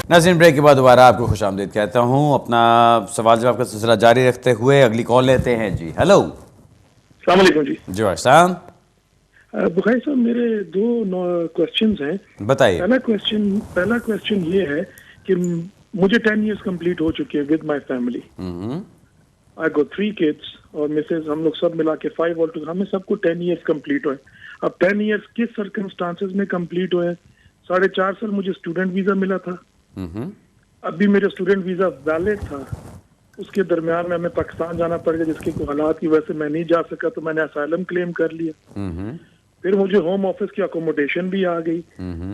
नाज़रीन, ब्रेक के बाद दोबारा आपको खुशामदीद कहता हूँ। अपना सवाल जवाब का सिलसिला जारी रखते हुए अगली कॉल लेते हैं जी। हेलो, अस्सलाम वालेकुम जी। जी वालेकुम। बुखारी साहब, मेरे दो क्वेश्चंस हैं। बताइए। पहला क्वेश्चन ये है कि मुझे 10 इयर्स कंप्लीट हो चुके हैं with my family. I got 3 kids और मिसेज, हम लोग सब मिला के 5 ऑल टू, हमें सबको 10 इयर्स कंप्लीट हुए। अब 10 इयर्स किस सर्कमस्टांसेस में कंप्लीट हुए? 4.5 साल मुझे स्टूडेंट वीजा मिला था। अभी मेरा स्टूडेंट वीजा वैलिड था। उसके दरमियान में हमें पाकिस्तान जाना पड़ गया, जिसके कोई हालात की वजह से मैं नहीं जा सका, तो मैंने असाइलम क्लेम कर लिया। फिर मुझे होम ऑफिस की अकोमोडेशन भी आ गई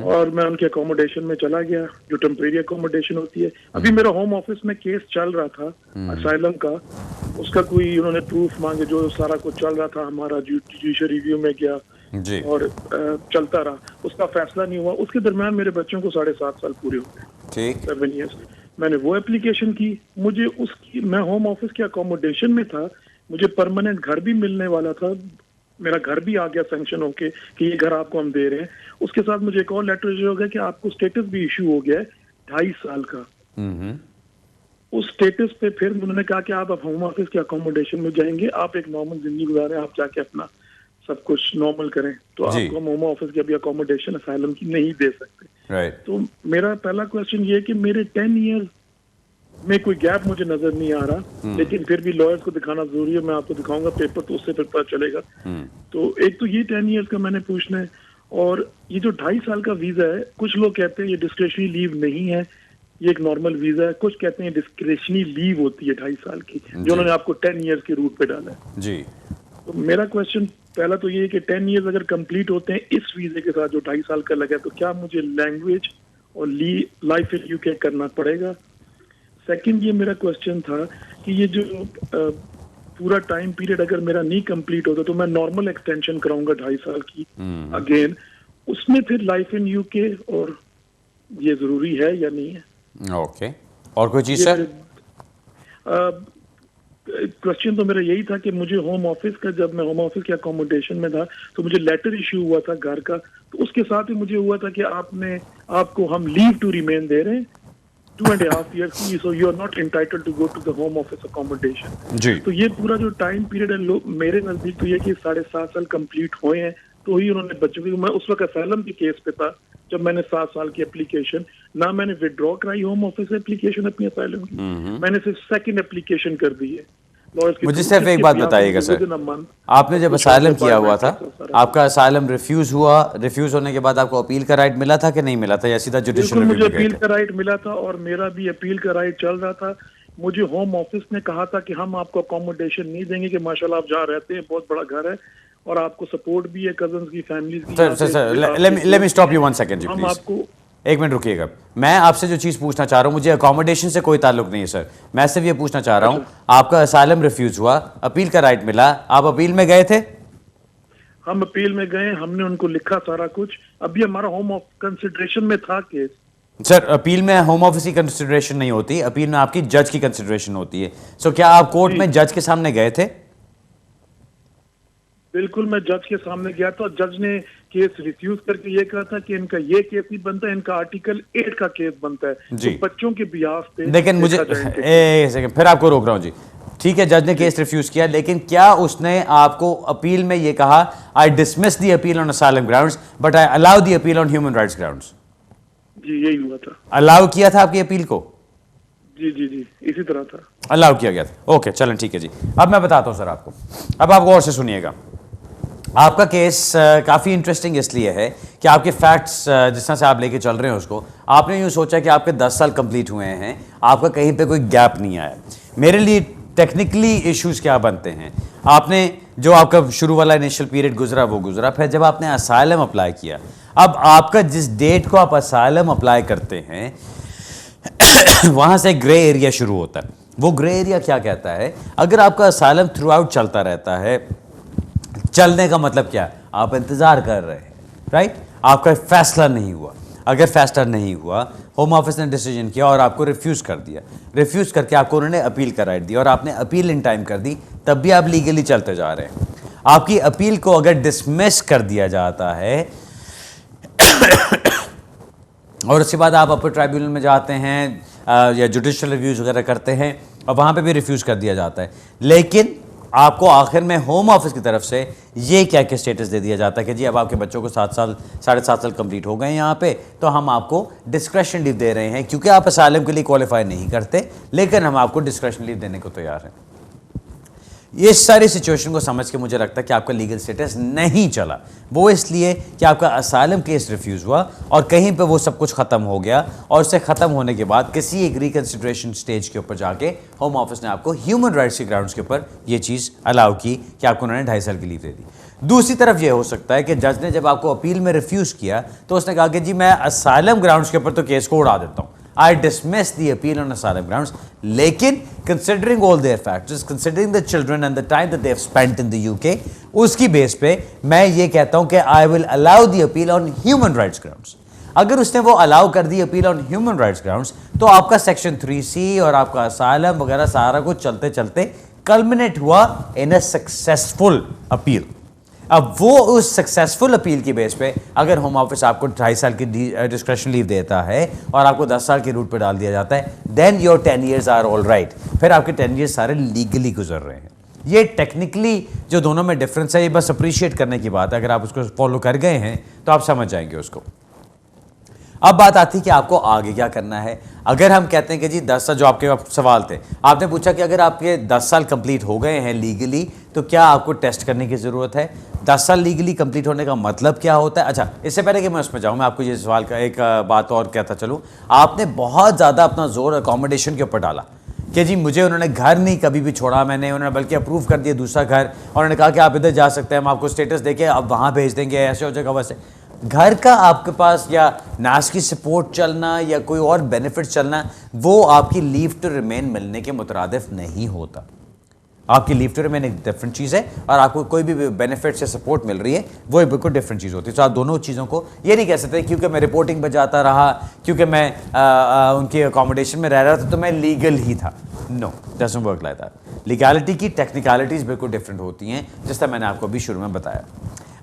और मैं उनके अकोमोडेशन में चला गया, जो टेम्परेरी अकोमोडेशन होती है। अभी मेरा होम ऑफिस में केस चल रहा था असाइलम का, उसका कोई उन्होंने प्रूफ मांगे, जो सारा कुछ चल रहा था, हमारा जुडिशियल रिव्यू में गया जी। और चलता रहा, उसका फैसला नहीं हुआ। उसके दरमियान मेरे बच्चों को 7.5 साल पूरे हो गए, ठीक। 7 ईयर्स। मैंने वो एप्लीकेशन की, मुझे उसकी, मैं होम ऑफिस के अकोमोडेशन में था, मुझे परमानेंट घर भी मिलने वाला था, मेरा घर भी आ गया सैंक्शन होके कि ये घर आपको हम दे रहे हैं। उसके साथ मुझे एक और लेटर इशू हो गया कि आपको स्टेटस भी इशू हो गया है 2.5 साल का। उस स्टेटस पे फिर उन्होंने कहा कि आप होम ऑफिस के अकोमोडेशन में जाएंगे, आप एक नॉर्मल जिंदगी गुजारें, आप जाके अपना सब कुछ नॉर्मल करें, तो आपको हम होम ऑफिस की अभी अकोमोडेशन असाइलम की नहीं दे सकते। राइट। तो मेरा पहला क्वेश्चन ये है कि मेरे 10 ईयर में कोई गैप मुझे नजर नहीं आ रहा, लेकिन फिर भी लॉयर्स को दिखाना जरूरी है। मैं आपको दिखाऊंगा पेपर, तो उससे फिर पता चलेगा। तो एक तो ये 10 ईयर्स का मैंने पूछना है, और ये जो 2.5 साल का वीजा है, कुछ लोग कहते हैं ये डिस्क्रिशनरी लीव नहीं है, ये एक नॉर्मल वीजा है। कुछ कहते हैं डिस्क्रिशनरी लीव होती है 2.5 साल की, जो उन्होंने आपको 10 ईयर्स के रूट पे डाला है जी। तो मेरा क्वेश्चन पहला तो ये है कि 10 ईयर्स अगर कंप्लीट होते हैं इस वीजे के साथ जो 2.5 साल का लगा है, तो क्या मुझे लैंग्वेज और लाइफ इन यूके करना पड़ेगा? सेकंड, ये मेरा क्वेश्चन था कि ये जो पूरा टाइम पीरियड अगर मेरा नहीं कंप्लीट होता, तो मैं नॉर्मल एक्सटेंशन कराऊंगा 2.5 साल की अगेन, उसमें फिर लाइफ इन यूके और ये जरूरी है या नहीं है? ओके, और कोई चीज सर? क्वेश्चन तो मेरा यही था कि मुझे होम ऑफिस का, जब मैं होम ऑफिस के अकोमोडेशन में था, तो मुझे लेटर इशू हुआ था घर का, तो उसके साथ ही मुझे हुआ था कि आपको हम लीव टू रिमेन दे रहे हैं 2.5 years की, so you are not entitled to go to the home office accommodation। जी। तो ये पूरा जो टाइम पीरियड है, मेरे नजदीक तो ये कि 7.5 साल कंप्लीट हुए हैं, तो ही उन्होंने बच्चों की, मैं उस वक्त असैलम के केस पे था जब मैंने 7 साल की एप्लीकेशन, ना मैंने विड्रॉ कराई होम ऑफिस एप्लीकेशन अपनी असैलम की, मैंने सिर्फ सेकंड एप्लीकेशन कर दी है। मुझे सिर्फ एक बात बताइएगा सर, आपने जब असाइलम किया हुआ था, आपका असाइलम रिफ्यूज हुआ, रिफ्यूज होने के बाद आपको अपील का राइट मिला था कि नहीं मिला था, या सीधा जुडिशियल रिव्यू मुझे में गए अपील थे? का राइट मिला था और मेरा भी अपील का राइट चल रहा था। मुझे होम ऑफिस ने कहा था कि हम आपको अकोमोडेशन नहीं देंगे, कि माशाल्लाह आप जहाँ रहते हैं बहुत बड़ा घर है और आपको सपोर्ट भी है कजन्स की, फैमिलीज की। Sir let me stop you 1 second जी, हम प्लीज। आपको एक मिनट रुकिएगा। मैं आपसे जो चीज़ पूछना चाह रहा हूँ, मुझे अकोमोडेशन से कोई ताल्लुक नहीं है सर, मैं सिर्फ ये पूछना चाह रहा हूँ, आपका असाइलम रिफ्यूज हुआ, अपील का राइट मिला, आप अपील में गए थे? हम अपील में गए, हमने उनको लिखा सारा कुछ, अभी हमारा होम ऑफ कंसिडरेशन में था केस। सर अपील में होम ऑफिस की कंसिडरेशन नहीं होती, अपील में आपकी जज की कंसिडरेशन होती है। सो क्या आप कोर्ट में जज के सामने गए थे? बिल्कुल, मैं जज के सामने गया था, जज ने केस रिफ्यूज करके ये कहा था कि इनका ये केस नहीं बनता, इनका आर्टिकल 8 का केस बनता है, तो बच्चों के बिहाफ पे। लेकिन मुझे एक सेकंड, फिर आपको रोक रहा हूं जी। ठीक है, जज ने केस रिफ्यूज किया, लेकिन क्या उसने आपको अपील में ये कहा, I dismiss the appeal on asylum grounds but I allow the appeal on human rights grounds? जी, यही हुआ था। अलाउ किया था आपकी अपील को? जी जी जी, इसी तरह था, अलाउ किया गया था। ओके, चलें ठीक है जी। अब मैं बताता हूं सर आपको, अब आप गौर से सुनिएगा। आपका केस काफ़ी इंटरेस्टिंग इसलिए है कि आपके फैक्ट्स जिस तरह से आप लेके चल रहे हैं उसको, आपने यूँ सोचा कि आपके 10 साल कंप्लीट हुए हैं, आपका कहीं पे कोई गैप नहीं आया। मेरे लिए टेक्निकली इश्यूज क्या बनते हैं, आपने जो आपका शुरू वाला इनिशियल पीरियड गुजरा वो गुजरा, फिर जब आपने असाइलम अप्लाई किया, अब आपका जिस डेट को आप असाइलम अप्लाई करते हैं वहाँ से ग्रे एरिया शुरू होता है। वो ग्रे एरिया क्या कहता है, अगर आपका असाइलम थ्रू आउट चलता रहता है, चलने का मतलब क्या, आप इंतजार कर रहे हैं, राइट, आपका फैसला नहीं हुआ। अगर फैसला नहीं हुआ, होम ऑफिस ने डिसीजन किया और आपको रिफ्यूज कर दिया, रिफ्यूज करके आपको उन्होंने अपील का राइट दिया और आपने अपील इन टाइम कर दी, तब भी आप लीगली चलते जा रहे हैं। आपकी अपील को अगर डिसमिस कर दिया जाता है और उसके बाद आप अपर ट्राइब्यूनल में जाते हैं या जुडिशल रिव्यूज़ वगैरह करते हैं और वहाँ पे भी रिफ्यूज़ कर दिया जाता है। लेकिन आपको आखिर में होम ऑफिस की तरफ से ये क्या क्या स्टेटस दे दिया जाता है कि जी अब आपके बच्चों को 7.5 साल कंप्लीट हो गए हैं यहाँ पे, तो हम आपको डिस्क्रेशन लीव दे रहे हैं, क्योंकि आप असाइलम के लिए क्वालिफाई नहीं करते, लेकिन हम आपको डिस्क्रेशन लीव देने को तैयार हैं। ये सारी सिचुएशन को समझ के मुझे लगता है कि आपका लीगल स्टेटस नहीं चला, वो इसलिए कि आपका असाइलम केस रिफ्यूज़ हुआ और कहीं पे वो सब कुछ ख़त्म हो गया, और उससे ख़त्म होने के बाद किसी एक रिकन्सिडरेशन स्टेज के ऊपर जाके होम ऑफिस ने आपको ह्यूमन राइट्स के ग्राउंड्स के ऊपर ये चीज़ अलाउ की कि आपको उन्होंने 2.5 साल की लीव दे दी। दूसरी तरफ ये हो सकता है कि जज ने जब आपको अपील में रिफ्यूज़ किया तो उसने कहा कि जी मैं असाइलम ग्राउंड्स के ऊपर तो केस को उड़ा देता हूँ, I dismiss the appeal on asylum grounds. लेकिन considering all their factors, considering the children and the time that they have spent in the UK, उसकी बेस पे मैं ये कहता हूँ कि I will allow the appeal on human rights grounds. अगर उसने वो अलाउ कर दी appeal on human rights grounds, तो आपका सेक्शन 3C और आपका असाइलम वगैरह सारा कुछ चलते चलते कल्मिनेट हुआ इन अ सक्सेसफुल अपील। अब वो उस सक्सेसफुल अपील की बेस पे अगर होम ऑफिस आपको 2.5 साल की डिस्क्रेशन लीव देता है और आपको 10 साल के रूट पे डाल दिया जाता है, then your 10 years are all right. फिर आपके 10 years सारे लीगली गुजर रहे हैं। ये टेक्निकली जो दोनों में डिफरेंस है, ये बस अप्रिशिएट करने की बात है। अगर आप उसको फॉलो कर गए हैं तो आप समझ जाएंगे उसको। अब बात आती है कि आपको आगे क्या करना है। अगर हम कहते हैं कि जी 10 साल, जो आपके सवाल थे, आपने पूछा कि अगर आपके 10 साल कंप्लीट हो गए हैं लीगली तो क्या आपको टेस्ट करने की ज़रूरत है। 10 साल लीगली कंप्लीट होने का मतलब क्या होता है। अच्छा, इससे पहले कि मैं उसमें जाऊँ, मैं आपको ये सवाल का एक बात और कहता चलूँ। आपने बहुत ज़्यादा अपना जोर अकोमोडेशन के ऊपर डाला कि जी मुझे उन्होंने घर नहीं कभी भी छोड़ा, उन्होंने बल्कि अप्रूव कर दिया दूसरा घर, और उन्होंने कहा कि आप इधर जा सकते हैं, हम आपको स्टेटस देके अब वहाँ भेज देंगे, ऐसे हो जाएगा वैसे। घर का आपके पास या नास की सपोर्ट चलना या कोई और बेनिफिट चलना, वो आपकी लीव टू रिमेन मिलने के मुतरादिफ नहीं होता। आपकी लीव टू रिमेन एक डिफरेंट चीज़ है, और आपको कोई भी बेनिफिट से सपोर्ट मिल रही है वो एक बिल्कुल डिफरेंट चीज़ होती है। तो आप दोनों चीज़ों को ये नहीं कह सकते क्योंकि मैं रिपोर्टिंग पर जाता रहा, क्योंकि मैं उनकी अकोमोडेशन में रह रहा था तो मैं लीगल ही था। No, doesn't work like that. Legality की टेक्निकलिटीज़ बिल्कुल डिफरेंट होती हैं, जिस तरह मैंने आपको अभी शुरू में बताया।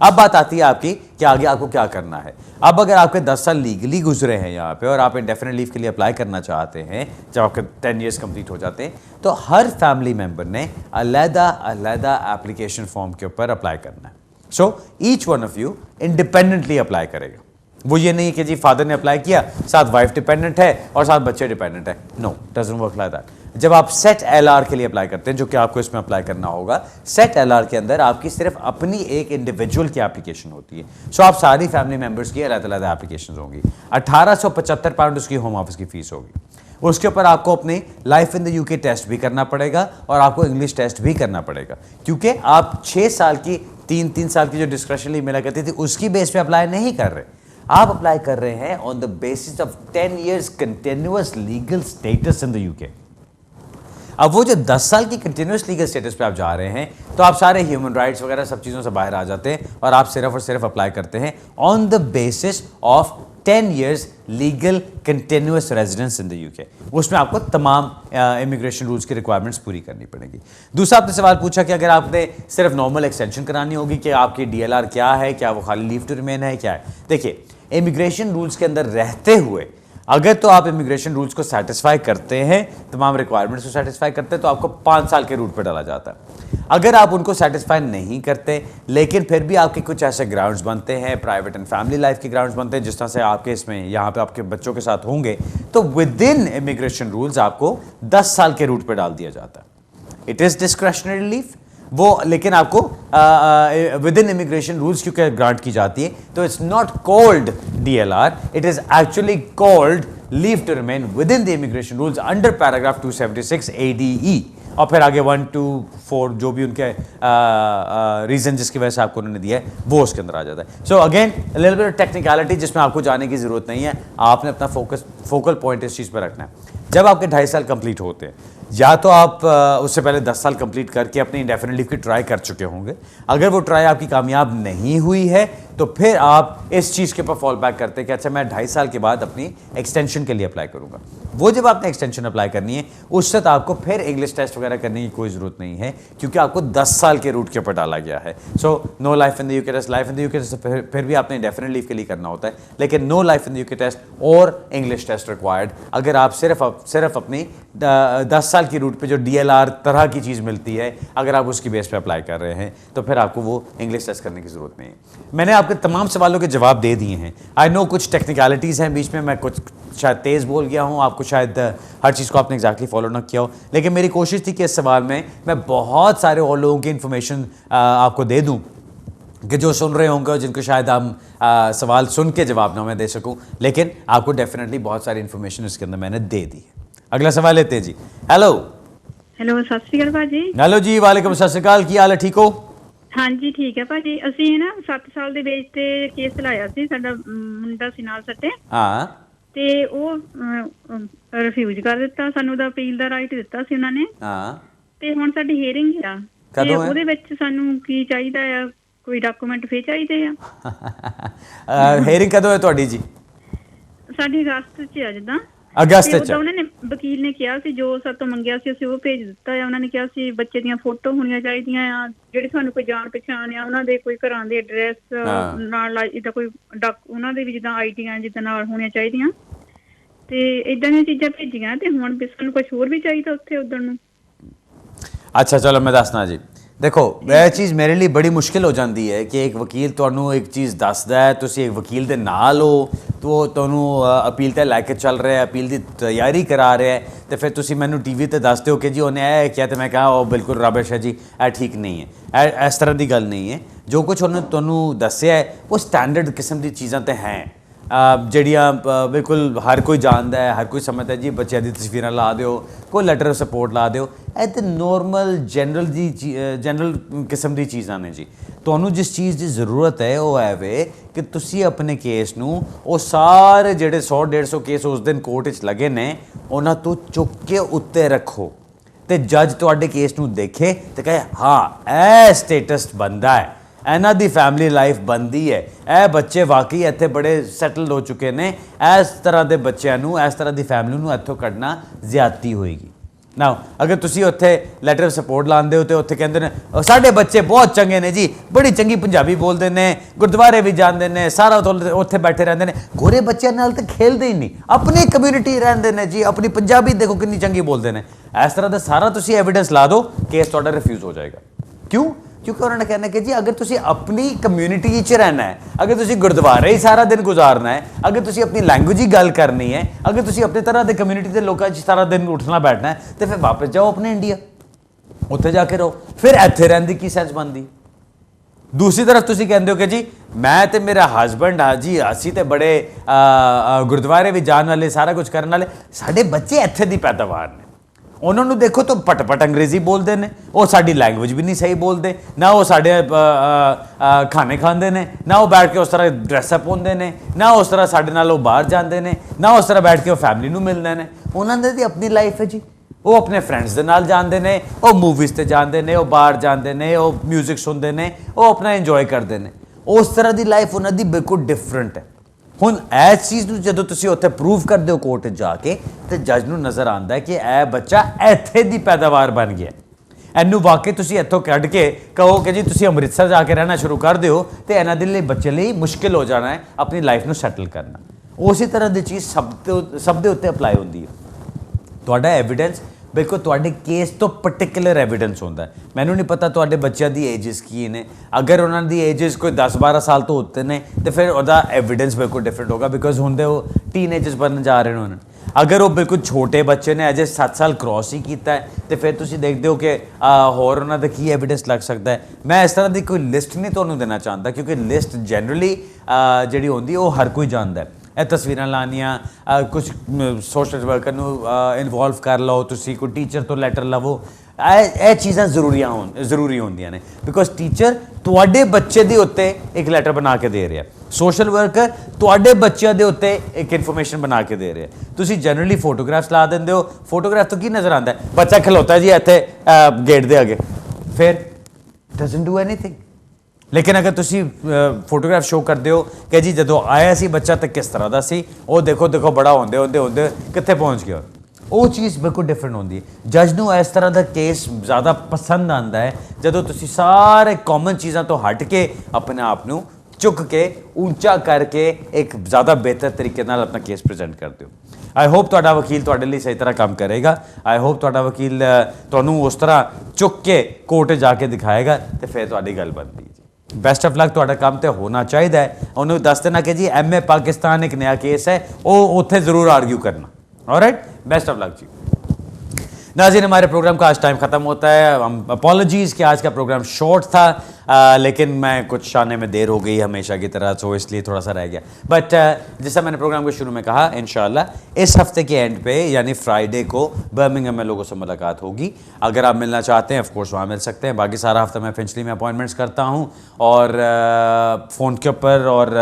अब बात आती है आपकी कि आगे आपको क्या करना है। अब अगर आपके 10 साल लीगली गुजरे हैं यहाँ पे और आप इंडेफिनिट लीव के लिए अप्लाई करना चाहते हैं, जब आपके 10 years कंप्लीट हो जाते हैं, तो हर फैमिली मेंबर ने अलग-अलग एप्लीकेशन फॉर्म के ऊपर अप्लाई करना है। So each one of you independently apply करेगा। वो ये नहीं कि जी फादर ने अप्लाई किया, साथ वाइफ डिपेंडेंट है और साथ बच्चे डिपेंडेंट है। No, doesn't work like that. जब आप सेट एलआर के लिए अप्लाई करते हैं, जो कि आपको इसमें अप्लाई करना होगा, सेट एलआर के अंदर आपकी सिर्फ अपनी एक इंडिविजुअल की एप्लीकेशन होती है। सो आप सारी फैमिली मेंबर्स की अलग-अलग एप्लीकेशन होंगी। 1875 पाउंड उसकी होम ऑफिस की फीस होगी। उसके ऊपर आपको अपनी life in the UK test भी करना पड़ेगा और आपको इंग्लिश टेस्ट भी करना पड़ेगा, क्योंकि आप 6 साल की 3 साल की जो डिस्क्रेशन लीव मिला करती थी उसकी बेस पे अप्लाई नहीं कर रहे। आप अप्लाई कर रहे हैं on the basis of 10 years continuous legal status in the UK. अब वो जो 10 साल की कंटिन्यूअस लीगल स्टेटस पे आप जा रहे हैं, तो आप सारे ह्यूमन राइट्स वगैरह सब चीज़ों से बाहर आ जाते हैं और आप सिर्फ और सिर्फ अप्लाई करते हैं on the basis of 10 years legal continuous residence in the UK. उसमें आपको तमाम इमिग्रेशन रूल्स की रिक्वायरमेंट्स पूरी करनी पड़ेगी। दूसरा आपने सवाल पूछा कि अगर आपने सिर्फ नॉर्मल एक्सटेंशन करानी होगी कि आपकी DLR क्या है, क्या वो खाली लीव टू रिमेन है, क्या है। देखिए, इमिग्रेशन रूल्स के अंदर रहते हुए अगर तो आप इमिग्रेशन रूल्स को सेटिस्फाई करते हैं, तमाम रिक्वायरमेंट्स को सेटिस्फाई करते हैं, तो आपको 5 साल के रूट पर डाला जाता है। अगर आप उनको सेटिस्फाई नहीं करते, लेकिन फिर भी आपके कुछ ऐसे ग्राउंड्स बनते हैं, प्राइवेट एंड फैमिली लाइफ के ग्राउंड्स बनते हैं, जिस तरह से आपके इसमें यहाँ पे आपके बच्चों के साथ होंगे, तो विद इन इमिग्रेशन रूल्स आपको 10 साल के रूट पर डाल दिया जाता है। इट इज़ डिस्क्रेशनरी लीव वो, लेकिन आपको विद इन इमिग्रेशन रूल्स क्योंकि ग्रांट की जाती है, तो it's not called DLR, it is actually called leave to remain within the immigration rules under paragraph 276 ADE, और फिर आगे 1, 2, 4 जो भी उनके रीजन जिसकी वजह से आपको उन्होंने दिया है वो उसके अंदर आ जाता है। So again little bit technicality जिसमें आपको जाने की जरूरत नहीं है। आपने अपना फोकल पॉइंट इस चीज़ पर रखना है। जब आपके 2.5 साल कंप्लीट होते हैं, या तो आप उससे पहले 10 साल कंप्लीट करके अपनी इंडेफिनिट लीव की ट्राई कर चुके होंगे। अगर वो ट्राई आपकी कामयाब नहीं हुई है, तो फिर आप इस चीज़ के ऊपर फॉल बैक करते हैं कि अच्छा मैं 2.5 साल के बाद अपनी एक्सटेंशन के लिए अप्लाई करूंगा। वो जब आपने एक्सटेंशन अप्लाई करनी है उस वक्त आपको फिर इंग्लिश टेस्ट वगैरह करने की कोई ज़रूरत नहीं है, क्योंकि आपको 10 साल के रूट के ऊपर डाला गया है। So no life in the UK test, life in the UK test फिर भी आपने इंडेफिनिट लीव के लिए करना होता है, लेकिन no life in the UK test और इंग्लिश टेस्ट रिक्वायर्ड अगर आप सिर्फ अपनी 10 साल की रूट पे जो DLR तरह की चीज़ मिलती है अगर आप उसकी बेस पे अप्लाई कर रहे हैं तो फिर आपको वो इंग्लिश टेस्ट करने की ज़रूरत नहीं है। मैंने आपके तमाम सवालों के जवाब दे दिए हैं। आई नो कुछ टेक्निकलिटीज़ हैं बीच में, मैं कुछ शायद तेज़ बोल गया हूँ, आपको शायद हर चीज़ को आपने एग्जैक्टली फॉलो ना किया हो, लेकिन मेरी कोशिश थी कि इस सवाल में मैं बहुत सारे और लोगों की इन्फॉर्मेशन आपको दे दूँ कि जो सुन रहे होंगे जिनको शायद हम सवाल सुन के जवाब ना मैं दे सकूं, लेकिन आपको डेफिनेटली बहुत सारी इन्फॉर्मेशन इसके अंदर मैंने दे दी है। अगला सवाल लेते हैं जी। हेलो सत श्री अकाल भाजी। हेलो जी, वालेकुम सत श्री अकाल, की हाल है, ठीक हो? हाँ जी ठीक है भाजी। ਅਸੀਂ ਨਾ 7 ਸਾਲ ਦੇ ਵਿੱਚ ਤੇ ਕੇਸ ਲਾਇਆ ਸੀ, ਸਾਡਾ ਮੁੰਡਾ ਸੀ ਨਾਲ ਸੱਟੇ। ਹਾਂ ਤੇ ਉਹ ਰਿਫਿਊਜ਼ ਕਰ ਦਿੱਤਾ, ਸਾਨੂੰ ਦਾ ਅਪੀਲ ਦਾ ਰਾਈਟ ਦਿੱਤਾ ਸੀ ਉਹਨਾਂ ਨੇ। ਹਾਂ ਤੇ ਹੁਣ ਸਾਡੀ ਹੀਅਰਿੰਗ ਆ, ਤੇ ਉਹਦੇ ਵਿੱਚ ਸਾਨੂੰ ਕੀ ਚਾਹੀਦਾ ਆ, ਕੋਈ ਡਾਕੂਮੈਂਟ ਫੇਰ ਚਾਹੀਦੇ ਆ। ਹੀਅਰਿੰਗ ਕਦੋਂ ਹੈ ਤੁਹਾਡੀ ਜੀ? ਸਾਡੀ ਅਗਸਤ 'ਚ ਆ ਜਿੱਦਾਂ। ਅਗਸਤ 'ਚ? ਉਹਨਾਂ ਨੇ ਵਕੀਲ ਨੇ ਕਿਹਾ ਸੀ ਜੋ ਸਾਡੇ ਤੋਂ ਮੰਗਿਆ ਸੀ ਅਸੀਂ ਉਹ ਭੇਜ ਦਿੱਤਾ ਆ। ਉਹਨਾਂ ਨੇ ਕਿਹਾ ਸੀ ਬੱਚੇ ਦੀਆਂ ਫੋਟੋ ਹੋਣੀਆਂ ਚਾਹੀਦੀਆਂ ਆ, ਜਿਹੜੇ ਤੁਹਾਨੂੰ ਕੋਈ ਜਾਣ ਪਛਾਣ ਆ ਉਹਨਾਂ ਦੇ, ਕੋਈ ਘਰਾਂ ਦੇ ਐਡਰੈਸ ਨਾਲ ਜਿੱਦਾਂ ਕੋਈ ਉਹਨਾਂ ਦੇ ਵੀ ਜਿੱਦਾਂ ਆਈਡੀਆਂ ਜਿੱਦਾਂ ਨਾਲ ਹੋਣੀਆਂ ਚਾਹੀਦੀਆਂ, ਤੇ ਇਦਾਂ ਦੀਆਂ ਚੀਜ਼ਾਂ ਭੇਜੀਆਂ। ਤੇ ਹੁਣ ਵੀ ਸਾਨੂੰ ਕੁਝ ਹੋਰ ਵੀ ਚਾਹੀਦਾ ਉੱਥੇ ਉਦਣ ਨੂੰ। ਅੱਛਾ ਚਲੋ ਮੈਂ ਦੱਸਣਾ ਜੀ। देखो यह चीज़ मेरे लिए बड़ी मुश्किल हो जाती है कि एक वकील तुहानू एक चीज़ दसदा है, तुसी एक वकील दे नाल हो, तो तुहानू अपील ते लैके चल रहा है, अपील की तैयारी करा रहा है, तो फिर तुसी मैनू TV ते दसदे हो कि जी उन्हें यह किया, तो मैं कहा वो बिल्कुल रबिश है जी, यह ठीक नहीं है, इस तरह की गल नहीं है। जो कुछ उन्होंने तुहानू दस्या है वो स्टैंडर्ड किस्म की चीज़ां तो हैं ਜਿਹੜੀਆਂ ਬਿਲਕੁਲ ਹਰ ਕੋਈ ਜਾਣਦਾ ਹੈ, ਹਰ ਕੋਈ ਸਮਝਦਾ ਜੀ। ਬੱਚਿਆਂ ਦੀ ਤਸਵੀਰਾਂ ਲਾ ਦਿਓ, ਕੋਈ ਲੈਟਰ ਆਫ ਸਪੋਰਟ ਲਾ ਦਿਓ, ਇਹ ਤਾਂ ਨੋਰਮਲ ਜਨਰਲ ਕਿਸਮ ਦੀ ਚੀਜ਼ਾਂ ਨੇ ਜੀ। ਤੁਹਾਨੂੰ ਜਿਸ ਚੀਜ਼ ਦੀ ਜ਼ਰੂਰਤ ਹੈ ਉਹ ਹੈ ਵੇ ਕਿ ਤੁਸੀਂ ਆਪਣੇ ਕੇਸ ਨੂੰ, ਉਹ ਸਾਰੇ ਜਿਹੜੇ 100-150 ਕੇਸ ਉਸ ਦਿਨ ਕੋਰਟ ਵਿੱਚ ਲੱਗੇ ਨੇ, ਉਹਨਾਂ ਤੋਂ ਚੁੱਕ ਕੇ ਉੱਤੇ ਰੱਖੋ ਤੇ ਜੱਜ ਤੁਹਾਡੇ ਕੇਸ ਨੂੰ ਦੇਖੇ ਤੇ ਕਹੇ ਹਾਂ ਇਹ ਸਟੇਟਸ ਬਣਦਾ ਹੈ, ਇਹਨਾਂ ਦੀ ਫੈਮਿਲੀ ਲਾਈਫ ਬਣਦੀ ਹੈ, ਇਹ ਬੱਚੇ ਵਾਕਈ ਇੱਥੇ ਬੜੇ ਸੈਟਲਡ ਹੋ ਚੁੱਕੇ ਨੇ। ਇਸ ਤਰ੍ਹਾਂ ਦੇ ਬੱਚਿਆਂ ਨੂੰ, ਇਸ ਤਰ੍ਹਾਂ ਦੀ ਫੈਮਿਲੀ ਨੂੰ ਇੱਥੋਂ ਕੱਢਣਾ ਜ਼ਿਆਦਤੀ ਹੋਏਗੀ ਨਾ। ਅਗਰ ਤੁਸੀਂ ਉੱਥੇ ਲੈਟਰ ਆਫ ਸਪੋਰਟ ਲਾਉਂਦੇ ਹੋ ਤੇ ਉੱਥੇ ਕਹਿੰਦੇ ਨੇ ਸਾਡੇ ਬੱਚੇ ਬਹੁਤ ਚੰਗੇ ਨੇ ਜੀ, ਬੜੀ ਚੰਗੀ ਪੰਜਾਬੀ ਬੋਲਦੇ ਨੇ, ਗੁਰਦੁਆਰੇ ਵੀ ਜਾਂਦੇ ਨੇ, ਸਾਰਾ ਉੱਥੇ ਬੈਠੇ ਰਹਿੰਦੇ ਨੇ, ਗੋਰੇ ਬੱਚਿਆਂ ਨਾਲ ਤਾਂ ਖੇਲਦੇ ਹੀ ਨਹੀਂ, ਆਪਣੀ ਕਮਿਊਨਿਟੀ ਰਹਿੰਦੇ ਨੇ ਜੀ, ਆਪਣੀ ਪੰਜਾਬੀ ਦੇਖੋ ਕਿੰਨੀ ਚੰਗੀ ਬੋਲਦੇ ਨੇ। ਇਸ ਤਰ੍ਹਾਂ ਦਾ ਸਾਰਾ ਤੁਸੀਂ ਐਵੀਡੈਂਸ ਲਾ ਦਿਓ, ਕੇਸ ਤੁਹਾਡਾ ਰਿਫਿਊਜ਼ ਹੋ ਜਾਏਗਾ। ਕਿਉਂ? क्योंकि उन्होंने कहना कि जी अगर तुसी अपनी कम्यूनिटी च रहना है, अगर तुसी गुरुद्वारे ही सारा दिन गुजारना है, अगर तुसी अपनी लैंग्वेज ही गल करनी है, अगर तुसी अपने तरह के कम्यूनिटी के लोगों सारा दिन उठना बैठना है, तो फिर वापस जाओ अपने इंडिया, उत्थे जाके रहो। फिर इत्थे रहने की की सेंस बनती? दूसरी तरफ तुसी कहते हो कि जी मैं तो मेरा हसबैंड हाँ जी, असी तो बड़े गुरुद्वारे भी जाने वाले, सारा कुछ करने वाले, साढ़े बच्चे इत्थे दी पैदावार ने, उन्होंने देखो तो पट अंग्रेजी बोलते हैं, वो साड़ी लैंग्वेज भी नहीं सही बोलते, ना वो साढ़े खाने खाते हैं, ना वो बैठ के उस तरह ड्रैसअप होंगे ने, ना उस तरह साढ़े नाल बाहर जाते हैं, ना उस तरह बैठ के वो फैमिली नूं मिलते हैं। उन्होंने दी अपनी लाइफ है जी, वो अपने फ्रेंड्स के नाल जाते हैं, वो मूवीज़ ते जाते हैं, वो बाहर जाते हैं, वो म्यूजिक सुनते हैं, वो अपना इंजॉय करते हैं। उस तरह की लाइफ उन्होंने बिल्कुल डिफरेंट है। ਹੁਣ ਇਸ ਚੀਜ਼ ਨੂੰ ਜਦੋਂ ਤੁਸੀਂ ਉੱਥੇ ਪ੍ਰੂਵ ਕਰਦੇ ਹੋ ਕੋਰਟ 'ਚ ਜਾ ਕੇ, ਤੇ ਜੱਜ ਨੂੰ ਨਜ਼ਰ ਆਉਂਦਾ ਕਿ ਇਹ ਬੱਚਾ ਇੱਥੇ ਦੀ ਪੈਦਾਵਾਰ ਬਣ ਗਿਆ, ਇਹਨੂੰ ਵਾਕਈ ਤੁਸੀਂ ਇੱਥੋਂ ਕੱਢ ਕੇ ਕਹੋ ਕਿ ਜੀ ਤੁਸੀਂ ਅੰਮ੍ਰਿਤਸਰ ਜਾ ਕੇ ਰਹਿਣਾ ਸ਼ੁਰੂ ਕਰ ਦਿਓ, ਤੇ ਇਹਨਾਂ ਦੇ ਲਈ ਬੱਚੇ ਲਈ ਮੁਸ਼ਕਿਲ ਹੋ ਜਾਣਾ ਹੈ ਆਪਣੀ ਲਾਈਫ ਨੂੰ ਸੈਟਲ ਕਰਨਾ। ਉਸੇ ਤਰ੍ਹਾਂ ਦੀ ਚੀਜ਼ ਸਭ ਦੇ ਉੱਤੇ ਅਪਲਾਈ ਹੁੰਦੀ ਹੈ। ਤੁਹਾਡਾ ਐਵੀਡੈਂਸ ਬਿਲਕੁਲ ਤੁਹਾਡੇ ਕੇਸ ਤੋਂ ਪਰਟੀਕੂਲਰ ਐਵੀਡੈਂਸ ਹੁੰਦਾ ਹੈ। ਮੈਨੂੰ ਨਹੀਂ ਪਤਾ ਤੁਹਾਡੇ ਬੱਚਿਆਂ ਦੀ ਏਜਸ ਕੀ ਨੇ, ਅਗਰ ਉਹਨਾਂ ਦੀ ਏਜਸ ਕੋਈ 10-12 ਸਾਲ ਤੋਂ ਉੱਤੇ ਨੇ ਤੇ ਫਿਰ ਉਹਦਾ ਐਵੀਡੈਂਸ ਬਿਲਕੁਲ ਡਿਫਰੈਂਟ ਹੋਗਾ, ਬਿਕੋਜ਼ ਹੁੰਦੇ ਉਹ ਟੀਨੇਜਰਸ ਬਣਨ ਜਾ ਰਹੇ ਨੇ ਉਹਨਾਂ। ਅਗਰ ਉਹ ਬਿਲਕੁਲ ਛੋਟੇ ਬੱਚੇ ਨੇ, ਅਜੇ 7 ਸਾਲ ਕ੍ਰੋਸ ਹੀ ਕੀਤਾ ਹੈ, ਤੇ ਫਿਰ ਤੁਸੀਂ ਦੇਖਦੇ ਹੋ ਕਿ ਹੋਰ ਉਹਨਾਂ ਦਾ ਕੀ ਐਵੀਡੈਂਸ ਲੱਗ ਸਕਦਾ ਹੈ। ਮੈਂ ਇਸ ਤਰ੍ਹਾਂ ਦੀ ਕੋਈ ਲਿਸਟ ਨਹੀਂ ਤੁਹਾਨੂੰ ਦੇਣਾ ਚਾਹੁੰਦਾ, ਕਿਉਂਕਿ ਲਿਸਟ ਜਨਰਲੀ ਜਿਹੜੀ ਹੁੰਦੀ ਉਹ ਹਰ ਕੋਈ ਜਾਣਦਾ ਹੈ। ਇਹ ਤਸਵੀਰਾਂ ਲਾਉਣੀਆਂ, ਕੁਛ ਸੋਸ਼ਲ ਵਰਕਰ ਨੂੰ ਇਨਵੋਲਵ ਕਰ ਲਓ, ਤੁਸੀਂ ਕੋਈ ਟੀਚਰ ਤੋਂ ਲੈਟਰ ਲਵੋ, ਇਹ ਚੀਜ਼ਾਂ ਜ਼ਰੂਰੀ ਹੁੰਦੀਆਂ ਨੇ, ਬਿਕੋਜ਼ ਟੀਚਰ ਤੁਹਾਡੇ ਬੱਚੇ ਦੇ ਉੱਤੇ ਇੱਕ ਲੈਟਰ ਬਣਾ ਕੇ ਦੇ ਰਿਹਾ, ਸੋਸ਼ਲ ਵਰਕਰ ਤੁਹਾਡੇ ਬੱਚਿਆਂ ਦੇ ਉੱਤੇ ਇੱਕ ਇਨਫੋਰਮੇਸ਼ਨ ਬਣਾ ਕੇ ਦੇ ਰਿਹਾ। ਤੁਸੀਂ ਜਨਰਲੀ ਫੋਟੋਗ੍ਰਾਫਸ ਲਾ ਦਿੰਦੇ ਹੋ, ਫੋਟੋਗ੍ਰਾਫ ਤੋਂ ਕੀ ਨਜ਼ਰ ਆਉਂਦਾ ਹੈ? ਬੱਚਾ ਖਲੋਤਾ ਜੀ ਇੱਥੇ ਗੇਟ ਦੇ ਅੱਗੇ, ਫਿਰ ਡਜ਼ਨਟ ਡੂ ਐਨੀਥਿੰਗ। लेकिन अगर ਤੁਸੀਂ ਫੋਟੋਗ੍ਰਾਫ ਸ਼ੋ ਕਰਦੇ ਹੋ ਕਿ ਜੀ ਜਦੋਂ ਆਇਆ ਸੀ ਬੱਚਾ ਤਾਂ ਕਿਸ ਤਰ੍ਹਾਂ ਦਾ ਸੀ, ਉਹ ਦੇਖੋ ਦੇਖੋ ਬੜਾ ਹੁੰਦੇ ਹੁੰਦੇ ਹੁੰਦੇ ਕਿੱਥੇ ਪਹੁੰਚ ਗਿਆ, ਉਹ ਚੀਜ਼ ਬਿਲਕੁਲ ਡਿਫਰੈਂਟ ਹੁੰਦੀ ਹੈ। ਜੱਜ ਨੂੰ ਇਸ ਤਰ੍ਹਾਂ ਦਾ ਕੇਸ ਜ਼ਿਆਦਾ ਪਸੰਦ ਆਉਂਦਾ ਹੈ ਜਦੋਂ ਤੁਸੀਂ ਸਾਰੇ ਕਾਮਨ ਚੀਜ਼ਾਂ ਤੋਂ ਹਟ ਕੇ ਆਪਣੇ ਆਪ ਨੂੰ ਚੁੱਕ ਕੇ ਉੱਚਾ ਕਰਕੇ ਇੱਕ ਜ਼ਿਆਦਾ ਬਿਹਤਰ ਤਰੀਕੇ ਨਾਲ ਆਪਣਾ ਕੇਸ ਪ੍ਰੈਜ਼ੈਂਟ ਕਰਦੇ ਹੋ। ਆਈ ਹੋਪ ਤੁਹਾਡਾ ਵਕੀਲ ਤੁਹਾਡੇ ਲਈ ਸਹੀ ਤਰ੍ਹਾਂ ਕੰਮ ਕਰੇਗਾ। ਆਈ ਹੋਪ ਤੁਹਾਡਾ ਵਕੀਲ ਤੁਹਾਨੂੰ ਉਸ ਤਰ੍ਹਾਂ ਚੁੱਕ ਕੇ ਕੋਰਟ ਜਾ ਕੇ ਦਿਖਾਏਗਾ ਤੇ ਫਿਰ ਤੁਹਾਡੀ ਗੱਲ ਬਣਦੀ ਜੀ। ਬੈਸਟ ਆਫ ਲੱਕ, ਤੁਹਾਡਾ ਕੰਮ ਤੇ ਹੋਣਾ ਚਾਹੀਦਾ ਹੈ। ਉਹਨੂੰ ਦੱਸ ਦੇਣਾ ਕਿ ਜੀ ਐਮਏ ਪਾਕਿस्तान एक नया केस है, वो ਉੱਥੇ ਜ਼ਰੂਰ ਆਰਗੂ करना। ऑलराइट, बेस्ट ऑफ लक जी। नाज़रीन, हमारे प्रोग्राम का आज टाइम ख़त्म होता है। हम अपॉलॉजीज़ कि आज का प्रोग्राम शॉर्ट था, लेकिन मैं कुछ आने में देर हो गई हमेशा की तरह, तो इसलिए थोड़ा सा रह गया। बट जैसा मैंने प्रोग्राम के शुरू में कहा, इंशाल्लाह इस हफ्ते के एंड पे यानी फ्राइडे को बर्मिंघम में लोगों से मुलाकात होगी। अगर आप मिलना चाहते हैं ऑफकोर्स वहाँ मिल सकते हैं। बाकी सारा हफ्ता मैं फिंचली में अपॉइंटमेंट्स करता हूँ और फ़ोन के ऊपर और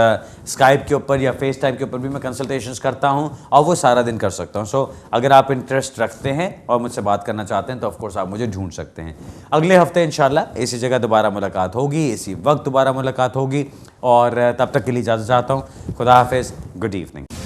स्काइप के ऊपर या फेस टाइम के ऊपर भी मैं कंसल्टेशंस करता हूँ और वो सारा दिन कर सकता हूँ। सो अगर आप इंटरेस्ट रखते हैं और मुझसे बात करना चाहते हैं तो ऑफकोर्स आप मुझे ढूंढ सकते हैं। अगले हफ्ते इंशाल्लाह इसी जगह दोबारा मुलाकात होगी, इसी वक्त दोबारा मुलाकात होगी और तब तक के लिए इजाज़त चाहता हूँ। खुदा हाफिज़, गुड इवनिंग।